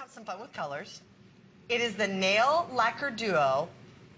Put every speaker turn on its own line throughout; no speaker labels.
have some fun with colors. It is the Nail Lacquer Duo,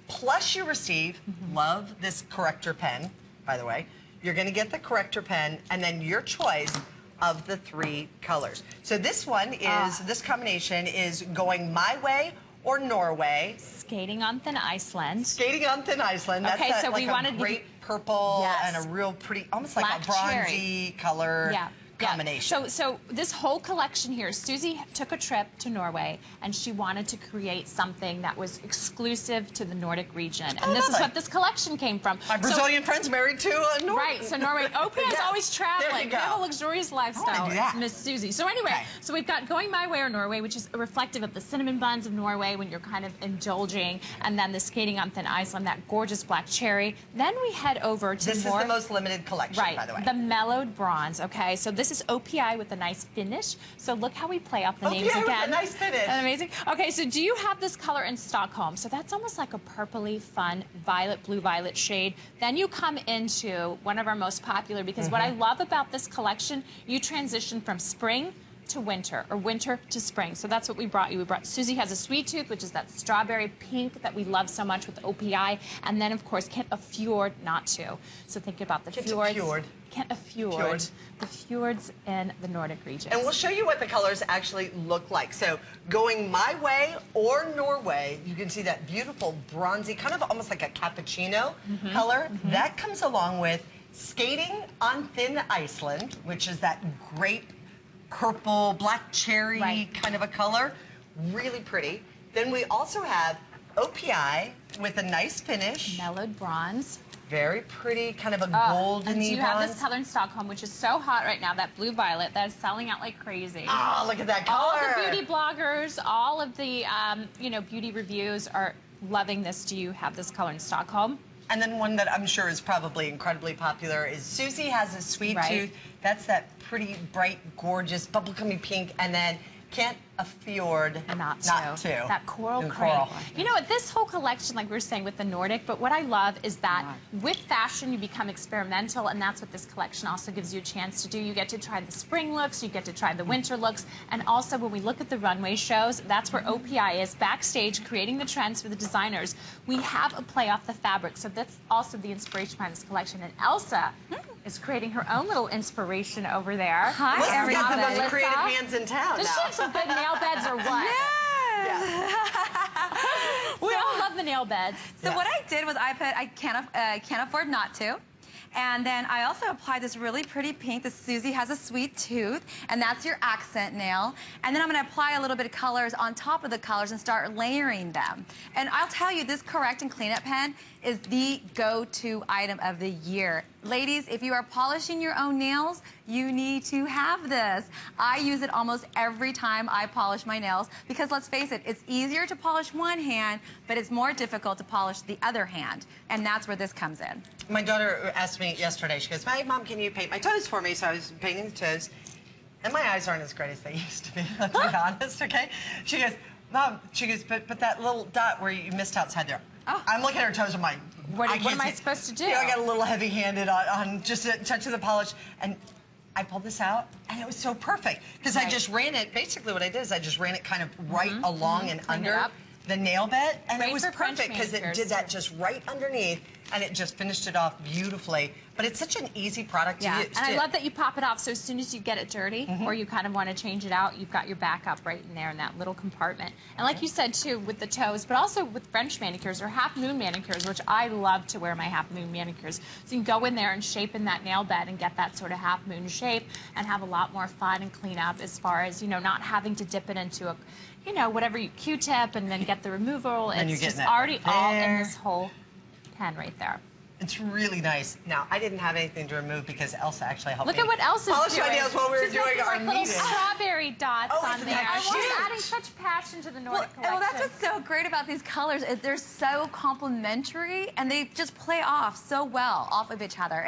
plus you receive, love this Corrector Pen, by the way. You're going to get the Corrector Pen, and then your choice of the 3 colors. So this one is, this combination is going my way or Norway.
Skating on thin Iceland.
Skating on thin Iceland. That's
okay, so
like
we wanted
a great purple and a real pretty, almost like
black
a bronzy color. Combination.
So this whole collection here, Susie took a trip to Norway and she wanted to create something that was exclusive to the Nordic region. And this is what this collection came from.
My Brazilian friend's married to a Nordic.
Right, so Norway. OPI is always traveling. They have a luxurious lifestyle. Miss Susie. So anyway, so we've got Going My Way or Norway, which is reflective of the cinnamon buns of Norway when you're kind of indulging, and then the Skating on Thin Iceland, that gorgeous black cherry. Then we head over to
This is the most limited collection, by the way.
The mellowed bronze, okay? So this is OPI with a nice finish. So look how we play off the names again.
OPI with a nice finish.
Isn't that amazing? Okay, so do you have this color in Stockholm? So that's almost like a purpley, fun, violet, blue-violet shade. Then you come into one of our most popular, because what I love about this collection, you transition from spring to winter, or winter to spring. So that's what we brought you. We brought, Susie has a sweet tooth, which is that strawberry pink that we love so much with OPI. And then, of course, can't a Fjord not to. So think about the fjords. Can't a Fjord. The fjords in the Nordic region.
And we'll show you what the colors actually look like. So Going My Way or Norway, you can see that beautiful bronzy, kind of almost like a cappuccino color. That comes along with Skating on Thin Iceland, which is that great purple, black cherry kind of a color. Really pretty. Then we also have OPI with a nice finish.
Mellowed bronze.
Very pretty, kind of a golden-y
And you
bronze.
have this color in Stockholm, which is so hot right now, that blue-violet, that is selling out like crazy.
Oh, look at that color.
All the beauty bloggers, all of the, you know, beauty reviews are loving this. Do you have this color in Stockholm?
And then one that I'm sure is probably incredibly popular is Susie has a sweet tooth. That's that pretty, bright, gorgeous, bubblegummy pink. And then Can't a Fjord not to.
That coral cream. You know what, this whole collection, like we were saying with the Nordic, but what I love is that with fashion you become experimental, and that's what this collection also gives you a chance to do. You get to try the spring looks, you get to try the winter looks, and also when we look at the runway shows, that's where OPI is backstage creating the trends for the designers. We have a play off the fabric, so that's also the inspiration behind this collection. And Elsa is creating her own little inspiration over there.
Hi, everybody. Got the most creative hands in town.
Does she have some good nail beds or what? We all love the nail beds.
So what I did was I can't afford not to. And then I also applied this really pretty pink. This Susie has a sweet tooth, and that's your accent nail. And then I'm going to apply a little bit of colors on top of the colors and start layering them. And I'll tell you, this Correct and Cleanup Pen is the go-to item of the year. Ladies, if you are polishing your own nails, you need to have this. I use it almost every time I polish my nails because, let's face it, it's easier to polish one hand, but it's more difficult to polish the other hand. And that's where this comes in.
My daughter asked me yesterday, she goes, "Hey, Mom, can you paint my toes for me?" So I was painting the toes. And my eyes aren't as great as they used to be, let's be honest, okay? She goes, "Mom," she goes, but that little dot where you missed outside there. I'm looking at her toes, I'm like,
what am I supposed to do?
You know, I got a little heavy-handed on just a touch of the polish, and I pulled this out, and it was so perfect, because I just ran it, basically what I did is I just ran it kind of right along and under the nail bed, and it was perfect, because it did that just right underneath, and it just finished it off beautifully. But it's such an easy product to use,
and I love that you pop it off, so as soon as you get it dirty, or you kind of want to change it out, you've got your backup right in there in that little compartment. And like you said, too, with the toes, but also with French manicures or half-moon manicures, which I love to wear my half-moon manicures. So you can go in there and shape in that nail bed and get that sort of half-moon shape and have a lot more fun and clean up as far as, you know, not having to dip it into a, you know, whatever you Q-tip and then get the removal. It's just already all in this whole pen right there.
It's really nice. Now, I didn't have anything to remove because Elsa actually helped me.
Look at what Elsa's doing.
Polish my nails while we were doing our
little
meeting.
Strawberry dots on there.
She's
adding such passion to the Nordic collection.
Well, that's what's so great about these colors. They're so complementary, and they just play off so well off of each other.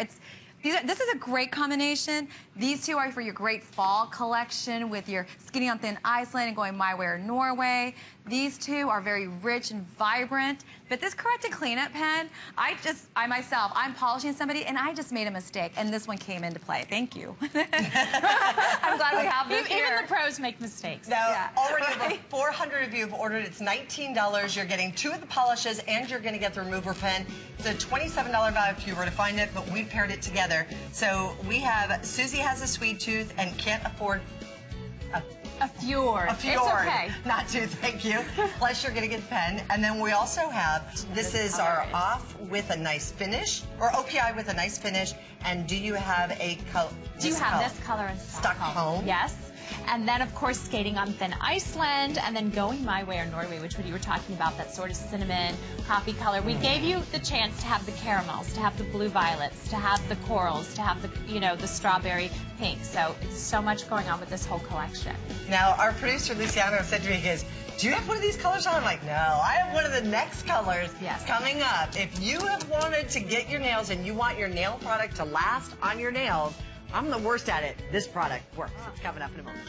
This is a great combination. These two are for your great fall collection with your Skinny on Thin Iceland and going My Way or Norway. These two are very rich and vibrant. But this Corrector Cleanup Pen, I'm polishing somebody and I just made a mistake. And this one came into play. Thank you. I'm glad we have this here.
Even the pros make mistakes.
Now, already over 400 of you have ordered. It's $19. You're getting 2 of the polishes and you're going to get the remover pen. It's a $27 value if you were to find it, but we paired it together. So we have, Susie has a sweet tooth and can't afford
a Fjord.
A Fjord.
It's okay.
Not to, thank you. Plus, you're going to get the pen. And then we also have, this is our off with a nice finish, or OPI with a nice finish. And do you have a color?
Do you have this color in
Stockholm?
Yes. And then, of course, Skating on Thin Iceland, and then Going My Way or Norway, which you were talking about, that sort of cinnamon coffee color. We gave you the chance to have the caramels, to have the blue violets, to have the corals, to have the, the strawberry pink. So it's so much going on with this whole collection.
Now, our producer, Luciano, said to me, he goes, do you have one of these colors on? I'm like, no, I have one of the next colors coming up. If you have wanted to get your nails and you want your nail product to last on your nails, I'm the worst at it. This product works. It's coming up in a moment.